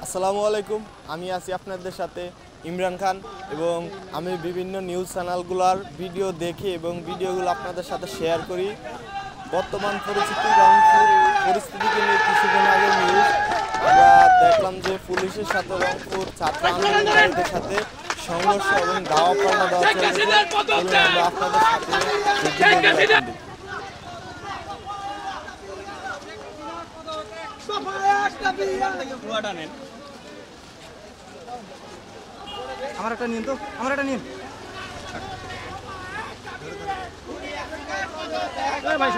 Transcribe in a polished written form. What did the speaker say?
আসসালামু আলাইকুম। আমি আছি আপনাদের সাথে ইমরান খান এবং আমি বিভিন্ন নিউজ চ্যানেলগুলোর ভিডিও দেখি এবং ভিডিওগুলো আপনাদের সাথে শেয়ার করি। বর্তমান পরিস্থিতিকে নিয়ে কিছুদিন আগে নিউজ আমরা দেখলাম যে পুলিশের সাথে রংপুর ছাত্র আন্দোলনকারীদের সাথে সংঘর্ষ এবং দাওয়া পাল্টা দেওয়া চলেছে। আমরা আপনাদের সাথে আমার একটা নিন তো, আমার একটা নিন ভাই।